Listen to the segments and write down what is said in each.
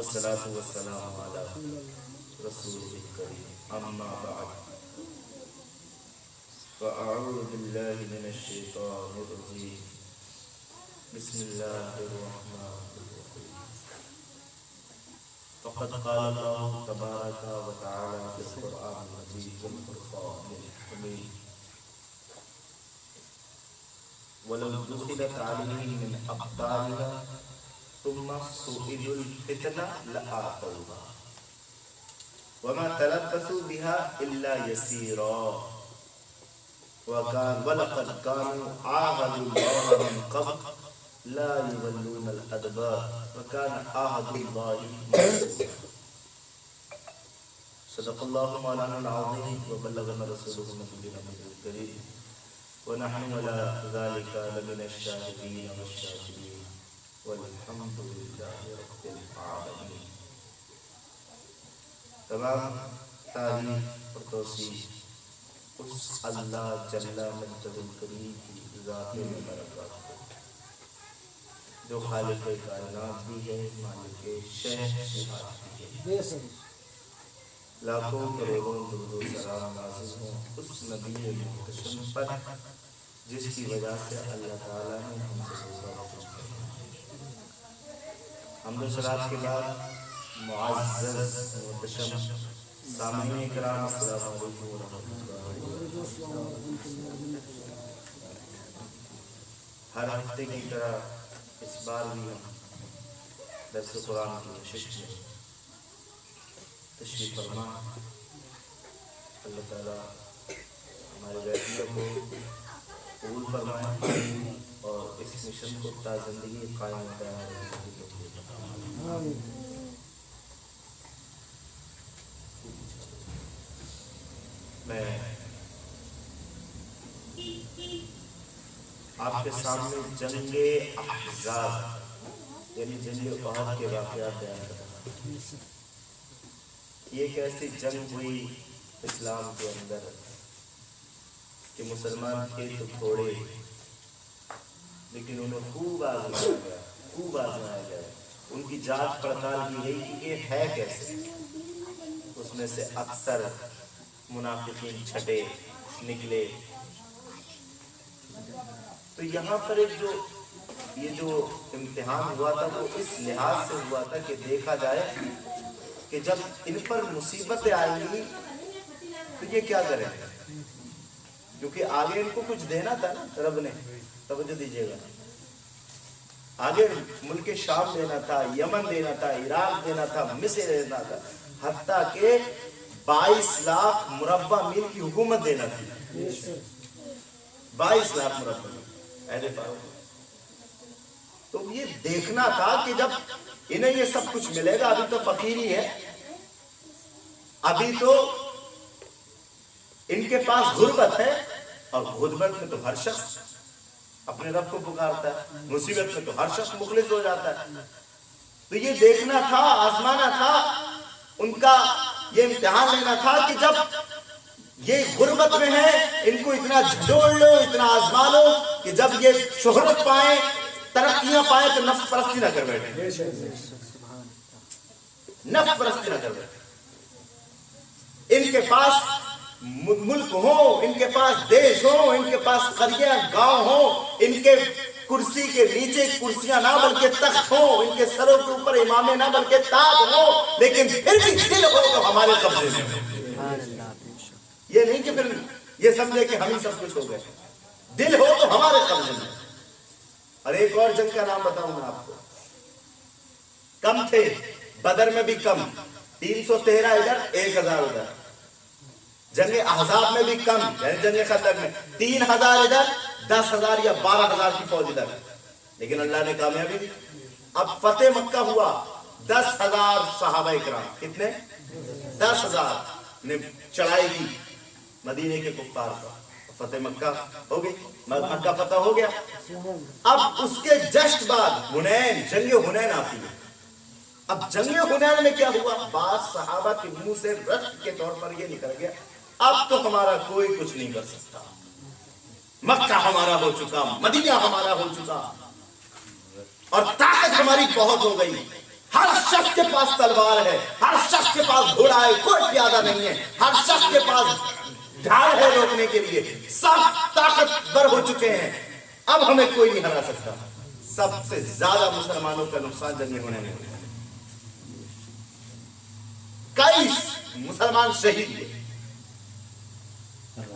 والصلاة والسلام على رسول الكريم أما بعد فأعوذ بالله من الشيطان الرجيم بسم الله الرحمن الرحيم فقد قال الله تبارك وتعالى في القرآن المجيد والفرقان الحميد ولو دخلت عليهم من أقطارها ثم سئلوا الفتنة لآتوها وما تلبثوا بها إلا يسيرا ولقد كانوا عاهدوا الله من قبل لا يولون الأدبار وكان عهد الله مسؤولا. صدق الله مولانا العظيم وبلغنا رسوله النبي الكريم ونحن على ذلك لمن الشاهدين والشاكرين والحمد لله رب العالمين. تمام تعریف اور توصیف اس اللہ جل مجدہ الکریم کی ذات مبارکہ جو خالق کائنات بھی ہے، مالک شہنشاہ بھی ہے. لاکھوں کروڑوں درود و سلام نازل ہوں اس نبی محتشم پر جس کی وجہ سے اللہ تعالیٰ نے ہم سے حمد و صلوات کے بعد معزز محتشم سامعین کرام السلام علیکم ورحمۃ اللہ. ہر ہفتے کی طرح اس بار بھی ہم درس قرآن کی نشست میں تشریف فرما. اللہ تعالیٰ ہمارے بیٹھنے کو قبول فرمائے اور اس مشن کو تا زندگی قائم کرنا. میں آپ کے سامنے جنگ احزاب یعنی جنگ احد کے واقعات بیان کر رہا ہوں. یہ ایک ایسی جنگ ہوئی اسلام کے اندر کہ مسلمان تھے تو تھوڑے لیکن انہیں خوب آزمایا گیا. ان کی جانچ پڑتال کی گئی کہ یہ ہے کیسے. اس میں سے اکثر منافقین چھٹے نکلے. تو یہاں پر ایک یہ جو امتحان ہوا تھا وہ اس لحاظ سے ہوا تھا کہ دیکھا جائے کہ جب ان پر مصیبتیں آئیں گی تو یہ کیا کریں گے، کیونکہ آگے ان کو کچھ دینا تھا نا. رب نے توجہ دیجیے گا، آگے ملک شام دینا تھا، یمن دینا تھا، عراق دینا تھا، مصر دینا تھا، حتیٰ کہ 22 لاکھ مربع میل کی حکومت دینا تھی. 22 لاکھ مربع میل. تو یہ دیکھنا تھا کہ جب انہیں یہ سب کچھ ملے گا، ابھی تو فقیری ہے، ابھی تو ان کے پاس غربت ہے، اور غربت میں تو ہر شخص اپنے رب کو پکارتا ہے، مصیبت میں تو ہر شخص مخلص ہو جاتا ہے. تو یہ دیکھنا تھا، آزمانا تھا، ان کا یہ امتحان لینا تھا کہ جب یہ غربت میں ہے ان کو اتنا جھجوڑ لو، اتنا آزما لو کہ جب یہ شہرت پائیں، ترقیاں پائیں تو نفس پرستی نہ کر بیٹھے. نفس پرستی نہ کر بیٹھے. ان کے پاس ملک ہو، ان کے پاس دیش ہو، ان کے پاس قریہ گاؤں ہو، ان کے کرسی کے نیچے کرسیاں نہ بلکہ تخت ہو، ان کے سروں کے اوپر امامے نہ بلکہ تاج ہو، لیکن پھر بھی دل ہو تو ہمارے قبضے میں. یہ نہیں کہ پھر یہ سمجھے کہ ہم ہی سب کچھ ہو گئے. دل ہو تو ہمارے قبضے میں. اور ایک اور جنگ کا نام بتاؤں میں آپ کو. کم تھے بدر میں بھی کم، 313 ادھر 1000 ادھر. جنگ احزاب میں بھی کم، یعنی جنگ خندق میں 3000 ادھر 10,000 یا 12,000 کی فوج ادھر. لیکن اللہ نے کامیابی دی. اب فتح مکہ ہوا، 10,000 صحابہ کرام، کتنے؟ 10,000 نے چڑھائی کی مدینے کے کفار کا. فتح مکہ ہو گئی، مکہ فتح ہو گیا. اب اس کے جشن بعد حنین، جنگ حنین آتی ہے. اب جنگ حنین میں کیا ہوا؟ بعض صحابہ کے منہ سے رشک کے طور پر یہ نکل گیا اب تو ہمارا کوئی کچھ نہیں کر سکتا، مکہ ہمارا ہو چکا، مدینہ ہمارا ہو چکا، اور طاقت ہماری بہت ہو گئی. ہر شخص کے پاس تلوار ہے، ہر شخص کے پاس گھوڑا ہے، کوئی پیادہ نہیں ہے، ہر شخص کے پاس ڈھال ہے روکنے کے لیے، سب طاقتور ہو چکے ہیں، اب ہمیں کوئی نہیں ہرا سکتا۔ سب سے زیادہ مسلمانوں کا نقصان جنگ ہونے میں، کئی مسلمان شہید ہوئے۔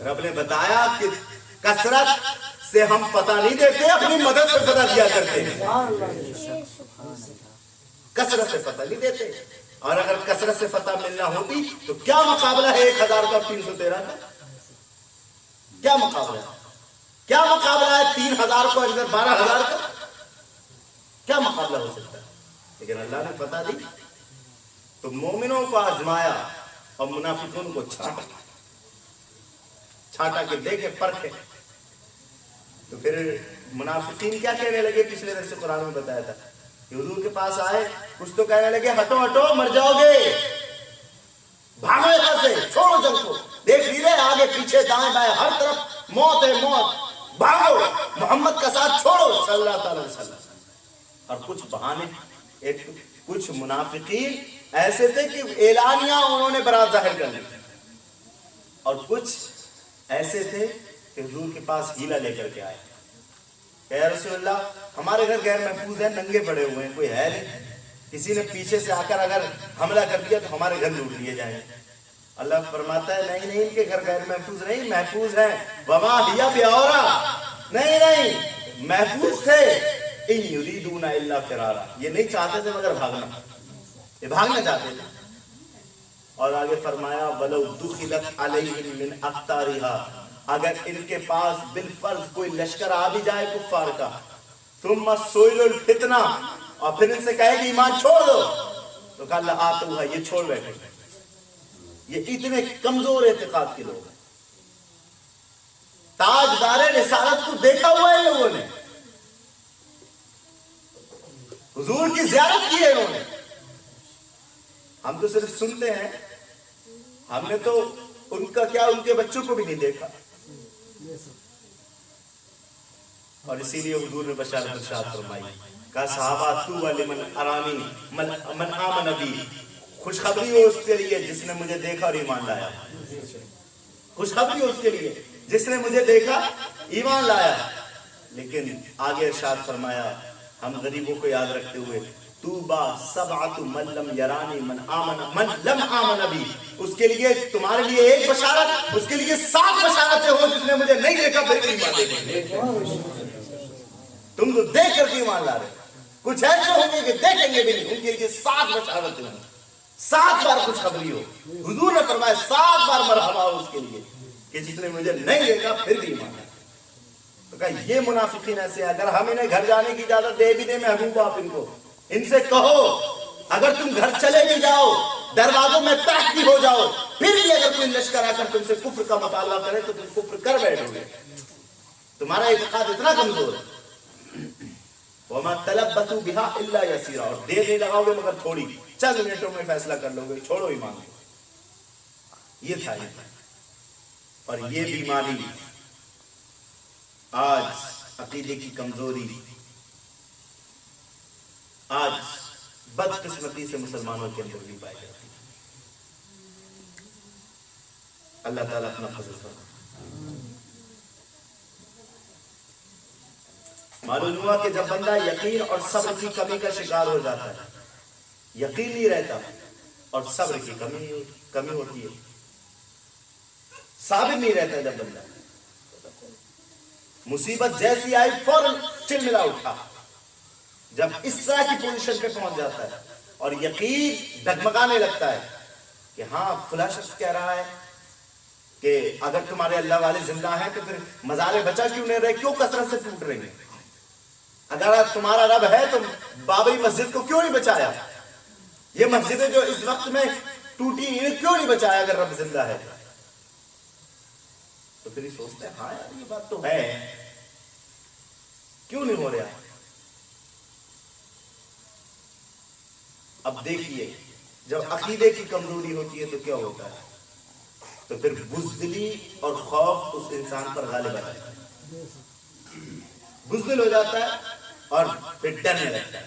رب نے بتایا کہ کثرت سے ہم پتہ نہیں دیتے، اپنی مدد سے پتہ دیا کرتے ہیں۔ کثرت سے پتہ نہیں دیتے، اور اگر کثرت سے فتح ملنا ہوتی تو کیا مقابلہ ہے 1000 کا 313 کا؟ کیا مقابلہ ہے؟ کیا مقابلہ ہے 3000 کو 12000 کا؟ کیا مقابلہ ہو سکتا ہے؟ لیکن اللہ نے فتح دی تو مومنوں کو آزمایا اور منافقوں کو چھاٹا کہ دیکھے پرکھے۔ تو پھر منافقین کیا کہنے لگے؟ پچھلے درس قرآن میں بتایا تھا کہ حضور کے پاس آئے، کچھ تو کہنے لگے ہٹو ہٹو مر جاؤ گے، بھاگو یہاں سے، چھوڑو جنگ کو، دیکھ لیجیے آگے پیچھے دائیں بائیں ہر طرف موت ہے موت، بھاگو، محمد کا ساتھ چھوڑو صلی اللہ تعالی وسلم۔ اور کچھ بہانے، کچھ منافقین ایسے تھے کہ اعلانیہ انہوں نے برات ظاہر کر لی، اور کچھ ایسے تھے کہ حضور کے پاس ہیلا لے کر کے آئے کہ اے رسول اللہ ہمارے گھر غیر محفوظ ہیں، ننگے پڑے ہوئے ہیں، کوئی ہے نہیں، کسی نے پیچھے سے آ کر اگر حملہ کر دیا تو ہمارے گھر لوٹ لیے جائیں۔ اللہ فرماتا ہے نہیں نہیں، ان کے گھر غیر محفوظ نہیں، محفوظ ہیں، وما ہی بعورا، نہیں محفوظ تھے، ان یریدون الا فرارا، یہ نہیں چاہتے تھے مگر بھاگنا، یہ بھاگنا چاہتے تھے۔ اور آگے فرمایا وَلَوْ دُخِلَتْ عَلَيْهِمْ مِنْ أَقْطَارِهَا، اگر ان کے پاس بالفرض کوئی لشکر آ بھی جائے کفار کا، ثُمَّ سُئِلُوا الْفِتْنَةَ، اور پھر ان سے کہے کہ ایمان چھوڑ دو، تو کہا لَآتَوْهَا، یہ چھوڑ بیٹھے، یہ اتنے کمزور اعتقاد کے لوگ ہیں۔ تاجدار رسالت کو دیکھا ہوا ہے لوگوں نے، حضور کی زیارت کی ہے انہوں نے، ہم تو صرف سنتے ہیں، ہم نے تو ان کا کیا ان کے بچوں کو بھی نہیں دیکھا۔ اور اسی لیے حضور نے بشارت ارشاد فرمائی، کہا صحابہ تو لمن ارانی من آمن بی، خوشخبری ہو اس کے لیے جس نے مجھے دیکھا اور ایمان لایا، خوشخبری ہو اس کے لیے جس نے مجھے دیکھا ایمان لایا۔ لیکن آگے ارشاد فرمایا ہم غریبوں کو یاد رکھتے ہوئے، توبا سبعۃ من لم یرانی من لم آمن بی، اس کے لیے تمہارے لیے ایک بشارت، اس کے لیے 7 بشارتیں ہو جس نے مجھے نہیں دیکھا پھر ایمان لے گا۔ تم تو دیکھ کر کے ایمان لا رہے، کچھ ایسے ہوں گے کہ دیکھیں گے بھی نہیں، ان کے لیے 7 بشارتیں ہوں، 7 بار خوشخبری ہو۔ حضور نے فرمایا 7 بار مرحبا ہو اس کے لیے کہ جس نے مجھے نہیں دیکھا پھر بھی ایمان لایا۔ تو کہا یہ منافقین ایسے ہیں، اگر ہم انہیں گھر جانے کی اجازت دے بھی دیں محبوب آپ ان کو، ان سے کہو اگر تم گھر چلے بھی جاؤ، دروازوں میں تحت بھی ہو جاؤ، پھر بھی اگر کوئی لشکر آ کر تم سے کفر کا مطالبہ کرے تو تم کفر کر بیٹھو گے، تمہارا اعتقاد اتنا کمزور ہے۔ وَمَا تَلَبَّثُوا بِهَا إِلَّا يَسِيرًا، اور دیر نہیں لگاؤ گے مگر تھوڑی، چند منٹوں میں فیصلہ کر لو گے، چھوڑو ایمان۔ یہ تھا اور یہ بیماری آج عقیدے کی کمزوری، آج بدقسمتی سے مسلمانوں کے اندر بھی پائی جاتی ہے۔ اللہ تعالیٰ اپنا فضل فرمائے۔ معلوم ہوا کہ جب بندہ یقین اور صبر کی کمی کا شکار ہو جاتا ہے، یقین نہیں رہتا اور صبر کی کمی ہوتی ہے، ثابت نہیں رہتا، جب بندہ مصیبت جیسی آئی فوراً چلملا اٹھا، جب اس طرح کی پوزیشن پہ پہنچ جاتا ہے اور یقین ڈگمگانے لگتا ہے کہ ہاں فلاں شخص کہہ رہا ہے کہ اگر تمہارے اللہ والے زندہ ہیں تو پھر مزارے بچا کیوں نہیں رہے، کیوں کثرت سے ٹوٹ رہے ہیں، اگر تمہارا رب ہے تو بابری مسجد کو کیوں نہیں بچایا، یہ مسجدیں جو اس وقت میں ٹوٹی انہیں کیوں نہیں بچایا اگر رب زندہ ہے۔ تو پھر یہ سوچتے ہیں ہاں یار یہ بات تو ہے، کیوں نہیں ہو رہا۔ اب دیکھیے جب عقیدے کی کمزوری ہوتی ہے تو کیا ہوتا ہے، تو پھر بزدلی اور خوف اس انسان پر غالب آ جاتا ہے، بزدل ہو جاتا ہے اور پھر ڈرنے لگتا ہے۔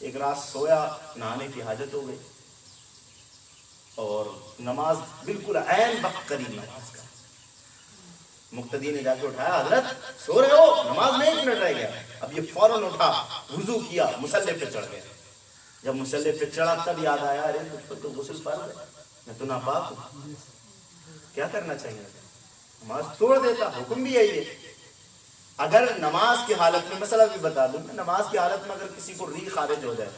ایک رات سویا, نہانے کی حاجت ہو گئی اور نماز بالکل عین وقت قریب نماز کا. مقتدی نے جا کے اٹھایا, حضرت سو رہے ہو, نماز میں 1 منٹ رہ گیا. اب یہ فوراً اٹھا, وضو کیا, مصلی پہ چڑھ گیا. جب مصلی پہ چڑھا تب یاد آیا, ارے مجھ پر تو غسل فرض ہے, میں تو ناپاک ہوں, کیا کرنا چاہیے؟ نماز توڑ دیتا. حکم بھی یہی ہے. اگر نماز کی حالت میں, مسئلہ بھی بتا دوں, نماز کی حالت میں اگر کسی کو ریح خارج ہو جائے,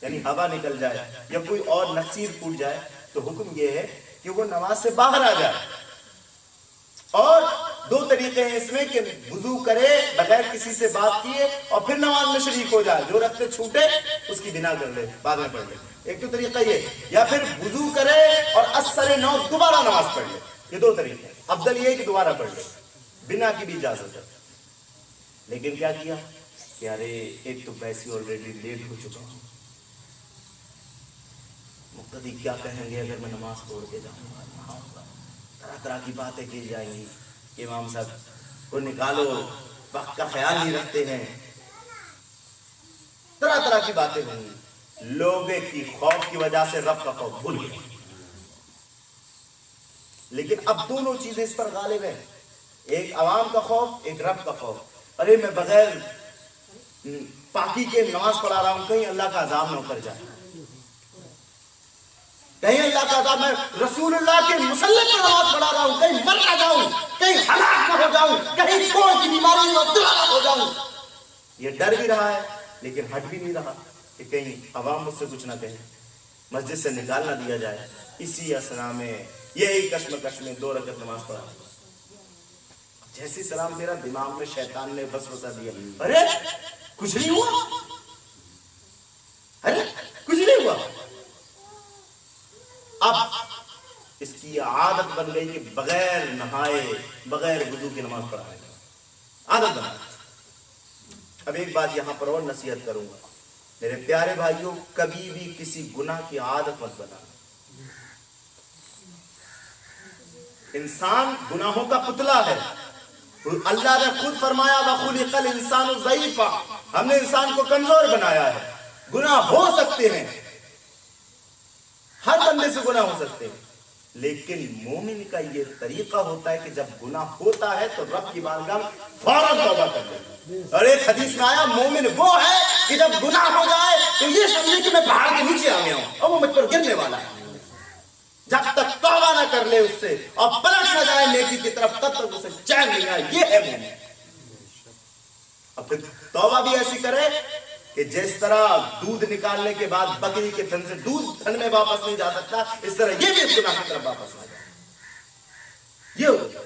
یعنی ہوا نکل جائے یا کوئی اور نقصیر پھوٹ جائے, تو حکم یہ ہے کہ وہ نماز سے باہر آ جائے. اور 2 طریقے ہیں اس میں کہ وضو کرے بغیر کسی سے بات کیے اور پھر نماز میں شریک ہو جائے. جو رکھتے چھوٹے اس کی بنا کر لے, بعد میں پڑھ لے. ایک تو طریقہ یہ, یا پھر وضو کرے اور اثر 9 دوبارہ نماز پڑھ لے. یہ 2 طریقے. افضل یہ ہے کہ دوبارہ پڑھ لے, بنا کی بھی اجازت ہے. لیکن کیا کیا کہ ارے ایک تو پیسے آلریڈی لیٹ ہو چکا ہوں, مقتدی کیا کہیں گے اگر میں نماز توڑ کے جاؤں گا. طرح طرح کی باتیں کی جائیں گی, امام صاحب کو نکالو, وقت کا خیال نہیں رکھتے ہیں, طرح طرح کی باتیں ہوں گی. لوگوں کی خوف کی وجہ سے رب کا خوف بھول گئے. لیکن اب دونوں چیزیں اس پر غالب ہیں, ایک عوام کا خوف, ایک رب کا خوف. ارے میں بغیر پاکی کے نماز پڑھا رہا ہوں, کہیں اللہ کا عذاب نہ اتر جائے, کہیں اللہ کا عذاب, میں رسول اللہ کے مصلی پر نماز پڑھا رہا ہوں, کہیں مر نہ جاؤں, کہیں ہلاک نہ ہو جاؤں, کہیں کوڑ کی بیماری میں مبتلا نہ ہو جاؤں. یہ ڈر بھی رہا ہے لیکن ہٹ بھی نہیں رہا کہ کہیں عوام مجھ سے کچھ نہ کہے, مسجد سے نکال نہ دیا جائے. اسی اسنا میں یہی کشمکش میں 2 رکعت نماز پڑھا. جیسی سلام تیرا دماغ میں شیطان نے وسوسہ دیا, ارے کچھ نہیں ہوا, ارے کچھ نہیں ہوا. اب اس کی عادت بن گئی کہ بغیر نہائے بغیر وضو کی نماز پڑھائے, عادت بنا. اب ایک بات یہاں پر اور نصیحت کروں گا, میرے پیارے بھائیوں, کبھی بھی کسی گناہ کی عادت مت بنا. انسان گناہوں کا پتلا ہے. اللہ نے خود فرمایا وَخُلِقَ الْإِنسَانُ ضَعِيفًا, ہم نے انسان کو کمزور بنایا ہے. گناہ ہو سکتے ہیں, ہر بندے سے گناہ ہو سکتے ہیں, لیکن مومن کا یہ طریقہ ہوتا ہے کہ جب گناہ ہوتا ہے تو رب کی بارگاہ میں فوراً توبہ کر لے. اور ایک حدیث میں آیا, مومن وہ ہے کہ جب گناہ ہو جائے تو یہ سمجھے کہ میں پہاڑ کے نیچے آ گیا ہوں اور وہ مجھ پر گرنے والا ہے. جب تک توبہ نہ کر لے اس سے اور پلٹ نہ جائے نیکی کی طرف, تب تک اسے چین نہیں آئے. یہ ہے مومن. اب پھر توبہ بھی ایسی کرے کہ جس طرح دودھ نکالنے کے بعد بکری کے تھن سے دودھ تھن میں واپس نہیں جا سکتا, اس طرح یہ بھی اس گناہ کی طرف واپس نہ جائے. یہ ہوگا.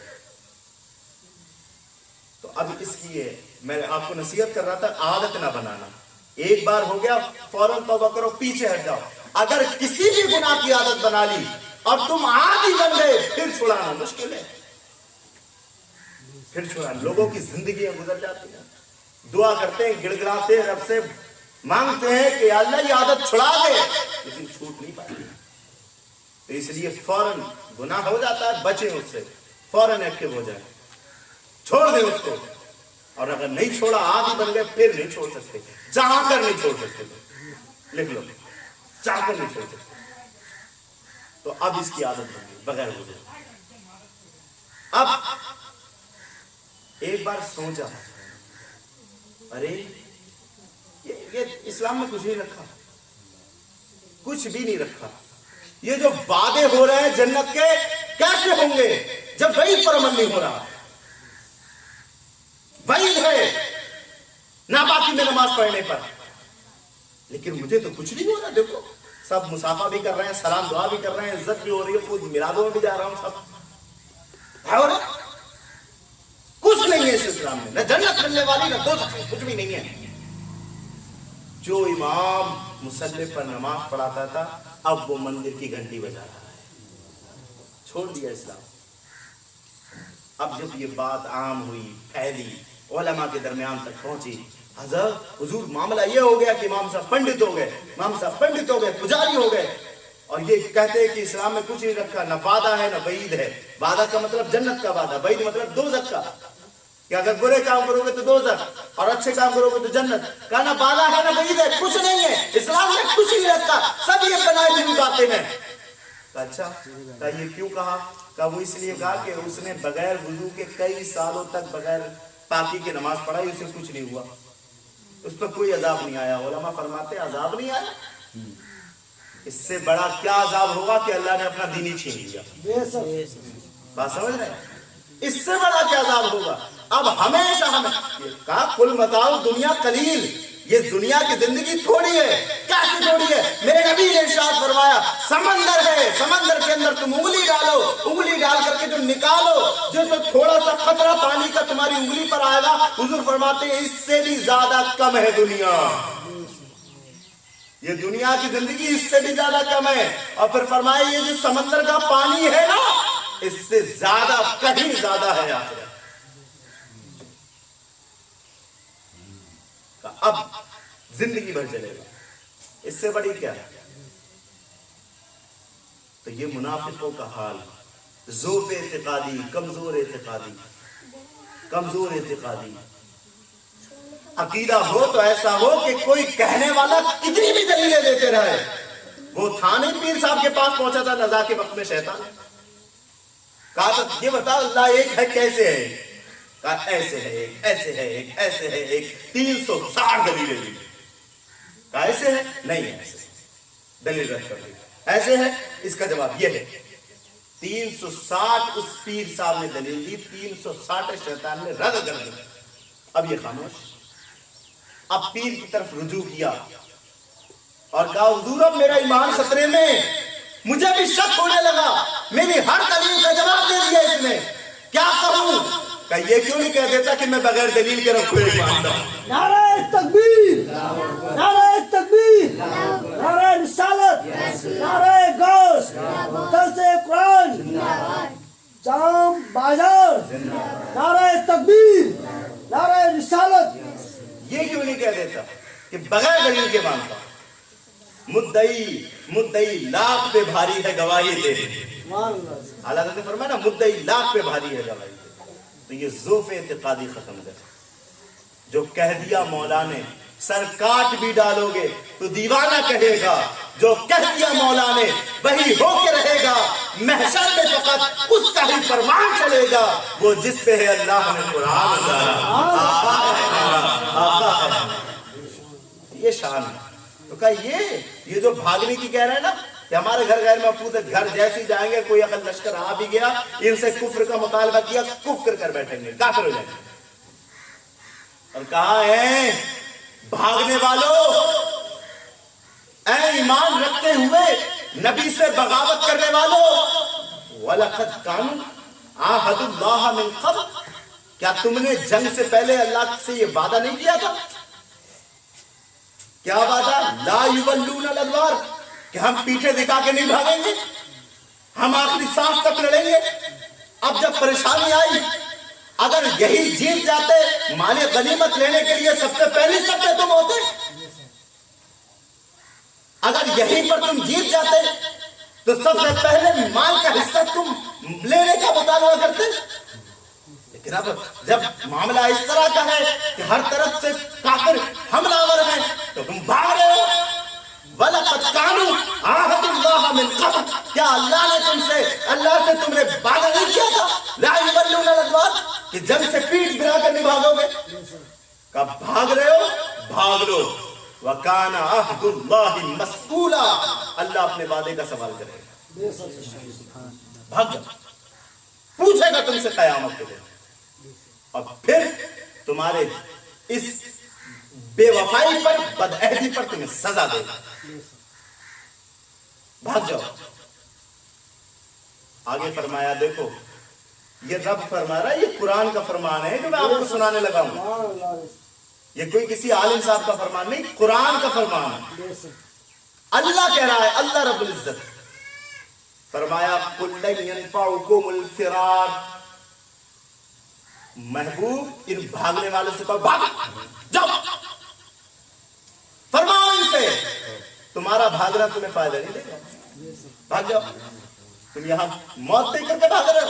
تو اب اس کی میں آپ کو نصیحت کر رہا تھا, عادت نہ بنانا. ایک بار ہو گیا فوراً توبہ کرو, پیچھے ہٹ جاؤ. اگر کسی بھی گناہ کی عادت بنا لی اور تم عادی بن گئے, پھر چھڑانا مشکل ہے. پھر چھڑانا, لوگوں کی زندگیاں گزر جاتی ہیں, دعا کرتے ہیں, گڑ گڑاتے ہیں, رب سے مانگتے ہیں کہ اللہ یہ عادت چھڑا دے, لیکن چھوٹ نہیں پاتی. تو اس لیے فوراً گناہ ہو جاتا ہے, بچیں اس سے, فوراً ایکٹیو ہو جائیں, چھوڑ دیں اس کو. اور اگر نہیں چھوڑا, عادی بن گئے, پھر نہیں چھوڑ سکتے, چاہ کر نہیں چھوڑ سکتے. لکھ لو, چاہ کر نہیں چھوڑ سکتے. تو اب اس کی عادت بن گئی بغیر وضو. اب ایک بار سوچا, ارے یہ اسلام میں کچھ نہیں رکھا, کچھ بھی نہیں رکھا. یہ جو وعدے ہو رہے ہیں جنت کے, کیسے ہوں گے جب وعید پر عمل نہیں ہو رہا؟ وعید ہے ناپاکی میں نماز پڑھنے پر, لیکن مجھے تو کچھ نہیں ہو رہا. دیکھو سب مسافہ بھی کر رہے ہیں, سلام دعا بھی کر رہے ہیں, عزت بھی ہو رہی ہے, خود میلادوں میں بھی جا رہا ہوں, سب ہے ہو رہا. کچھ نہیں ہے اس اسلام میں, نہ جنت ملنے والی نہ دوزخ, کچھ بھی نہیں ہے. جو امام مصلی پر نماز پڑھاتا تھا, اب وہ مندر کی گھنٹی بجا رہا ہے. چھوڑ دیا اسلام. اب جب یہ بات عام ہوئی, پھیلی, علماء کے درمیان تک پہنچی, حضرت حضور معاملہ یہ ہو گیا کہ امام صاحب پنڈت ہو گئے, امام صاحب پنڈت ہو گئے, پجاری ہو گئے, اور یہ کہتے ہیں کہ اسلام میں کچھ نہیں رکھا, نہ وعدہ ہے نہ وعید ہے. وعدہ کا مطلب جنت کا وعدہ, وعید مطلب دوزخ کا. کہ اگر برے کام کرو گے تو دوزخ اور اچھے کام کرو گے تو جنت. کہا نہ بالا ہے نہ بعید ہے, کچھ نہیں ہے, اسلام میں کچھ نہیں رکھا, سب یہ بنائی ہوئی باتیں ہیں. اچھا, کہا یہ کیوں کہا؟ کہا وہ اس لیے کہا کہ اس نے بغیر وضو کے کئی سالوں تک بغیر پاکی کے نماز پڑھائی, اسے کچھ نہیں ہوا, اس پر کوئی عذاب نہیں آیا. علماء فرماتے عذاب نہیں آیا, اس سے بڑا کیا عذاب ہوگا کہ اللہ نے اپنا دین ہی چھین لیا. بات سمجھ رہے ہیں؟ اس سے بڑا کیا عذاب ہوگا. اب ہمیشہ ہمیں کہا کل متاع دنیا قلیل, یہ دنیا کی زندگی تھوڑی ہے. کیسی تھوڑی ہے؟ میرے نبی نے ارشاد فرمایا سمندر ہے, سمندر کے اندر تم انگلی ڈالو, انگلی ڈال کر کے جو نکالو, جو تو تھوڑا سا قطرہ پانی کا تمہاری انگلی پر آئے گا, حضور فرماتے ہیں اس سے بھی زیادہ کم ہے دنیا. یہ دنیا کی زندگی اس سے بھی زیادہ کم ہے. اور پھر فرمایا یہ جو سمندر کا پانی ہے نا, اس سے زیادہ کہیں زیادہ ہے آخرت. اب زندگی بھر چلے گا, اس سے بڑی کیا ہے؟ تو یہ منافقوں کا حال, ضعف اعتقادی, کمزور اعتقادی, کمزور اعتقادی. عقیدہ ہو تو ایسا ہو کہ کوئی کہنے والا کتنی بھی دلیلیں دیتے رہے. وہ تھا نہیں پیر صاحب کے پاس پہنچا تھا نزا کے وقت میں شیطان, کہا تھا یہ بتا اللہ ایک ہے کیسے ہے؟ کہا ایسے ہے ایک, ایسے ہے ایک, ایسے ہے ایک, 360 دلیلیں دی. کہا ایسے ہے نہیں ہے, ایسے دلیل رد کر دی. ایسے ہے, اس کا جواب یہ ہے. 360 اس پیر صاحب نے دلیل دی, 360 شیطان نے رد کر دی. اب یہ خاموش. اب پیر کی طرف رجوع کیا اور کہا حضور اب میرا ایمان خطرے میں, مجھے بھی شک ہونے لگا, میری ہر دلیل کا جواب دے دیا اس نے, کیا کروں؟ کہ یہ کیوں نہیں کہہ دیتا کہ میں بغیر دلیل کے رب کو ایک مانتا ہوں. نعرہ تکبیر, نعرہ تکبیر, نعرہ رسالت, نعرہ غوث, درس قرآن, جام بازار, نعرہ تکبیر, نعرہ رسالت. یہ کیوں نہیں کہہ دیتا کہ بغیر دلیل کے مانتا ہوں؟ مدعی لاکھ پہ بھاری ہے گواہی دے. اللہ نے فرمایا نا مدعی لاکھ پہ بھاری ہے گواہی دے. تو یہ ضعف اعتقادی ختم کر. جو کہہ دیا مولا نے سر کاٹ بھی ڈالو گے تو دیوانہ کہے گا, جو کہہ دیا مولا نے وہی ہو کے رہے گا, محشر میں فقط اس کا ہی فرمان چلے گا, وہ جس پہ ہے اللہ نے قرآن اتارا, آقا ہے. یہ شان ہے. تو کہا یہ جو بھاگنے کی کہہ رہے ہیں نا کہ ہمارے گھر غیر محفوظ ہے, گھر جیسے جائیں گے کوئی اگر لشکر آ بھی گیا, ان سے کفر کا مطالبہ کیا, کفر کر بیٹھیں گے, کافر ہو جائیں گے. اور کہا ہے بھاگنے والوں, اے ایمان رکھتے ہوئے نبی سے بغاوت کرنے والوں, وَلَقَدْ كَانُوا عَاهَدُ اللَّهَ مِنْ قَبْلُ, کیا تم نے جنگ سے پہلے اللہ سے یہ وعدہ نہیں کیا تھا؟ کیا وعدہ؟ لا یولون الادبار, کہ ہم پیٹھے دکھا کے نہیں بھاگیں گے, ہم آخری سانس تک لڑیں گے. اب جب پریشانی آئی, اگر یہی جیت جاتے, مال غنیمت لینے کے لیے سب سے پہلے سب پہ تم ہوتے. اگر یہیں پر تم جیت جاتے تو سب سے پہلے مال کا حصہ تم لینے کا مطالبہ کرتے. لیکن اب جب معاملہ اس طرح کا ہے کہ ہر طرف سے کافر حملہ آور ہیں تو تم بھاگ رہے ہو. وَلَقَدْ كَانُوا عَاهَدُ اللَّهَ مِنْ قَبْلُ, کیا اللہ نے تم سے, اللہ سے تم نے وعدہ نہیں کیا تھا لَا يُوَلُّونَ الْأَدْبَارَ, کہ جنگ سے پیٹ گرا کر نہیں بھاگو گے؟ کب بھاگ رہے ہو بھاگ لو. وَكَانَ عَهْدُ اللَّهِ مَسْئُولًا, اللہ اپنے وعدے کا سوال کرے گا. بھاگ جاؤ, پوچھے گا تم سے قیامت کے دن, اور پھر تمہارے اس بے وفائی پر, بدعہدی پر تمہیں سزا دے گا. بھاگ جاؤ. آگے فرمایا دیکھو یہ رب فرما رہا ہے, یہ قرآن کا فرمان ہے جو میں آپ کو سنانے لگا ہوں. یہ کوئی کسی عالم صاحب کا فرمان نہیں, قرآن کا فرمان ہے. اللہ کہہ رہا ہے, اللہ رب العزت فرمایا قُلْ لَنْ يَنْفَعُكُمُ الْفِرَارُ, محبوب ان بھاگنے والوں سے کہو بھاگ جاؤ. فرماؤ ان سے تمہارا بھاگنا تمہیں فائدہ نہیں دے گا, بھاگ جاؤ. تم یہاں موت دے کر کے بھاگ رہے ہو,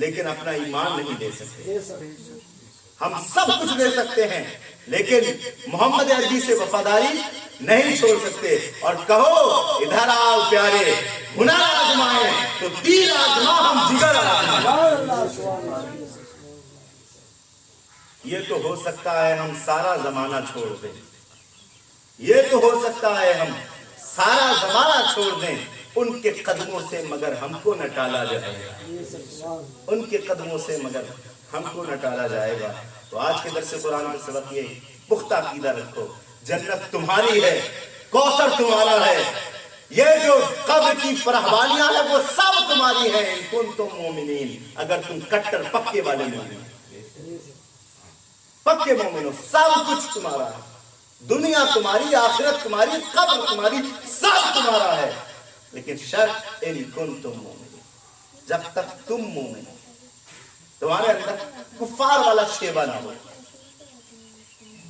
لیکن اپنا ایمان نہیں دے سکتے. دے سکتے. ہم سب کچھ دے سکتے ہیں لیکن محمد عربی سے وفاداری نہیں چھوڑ سکتے. اور کہو ادھر آؤ پیارے، ہنر آزمائیں تو دین آزما، ہم جگر آزمائیں. سبحان اللہ، سبحان اللہ. یہ تو ہو سکتا ہے ہم سارا زمانہ چھوڑ دیں، یہ تو ہو سکتا ہے ہم سارا زمانہ چھوڑ دیں ان کے قدموں سے، مگر ہم کو نہ ٹالا جائے گا. ان کے قدموں سے مگر ہم کو نہ ٹالا جائے گا. تو آج کے درس قرآن کا سبق یہ پختہ عقیدہ رکھو، جنت تمہاری ہے، کوثر تمہارا ہے، یہ جو قبر کی فرحبانیاں ہیں وہ سب تمہاری ہیں. ان کنتم مومنین، اگر تم کٹر پکے والے مومن، پکے مومن ہو، سب کچھ تمہارا ہے. دنیا تمہاری، آخرت تمہاری، قبر تمہاری، سب تمہارا ہے. لیکن شرط ان کنتم مومنین، جب تک تم مومن ہو، تمہارے اندر کفار والا شیبہ نہ ہو،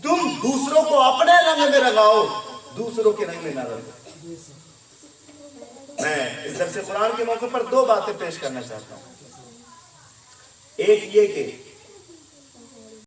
تم دوسروں کو اپنے رنگ میں رنگاؤ، دوسروں کے رنگ میں نہ رنگو. میں اس درس قرآن کے موقع پر دو باتیں پیش کرنا چاہتا ہوں. ایک یہ کہ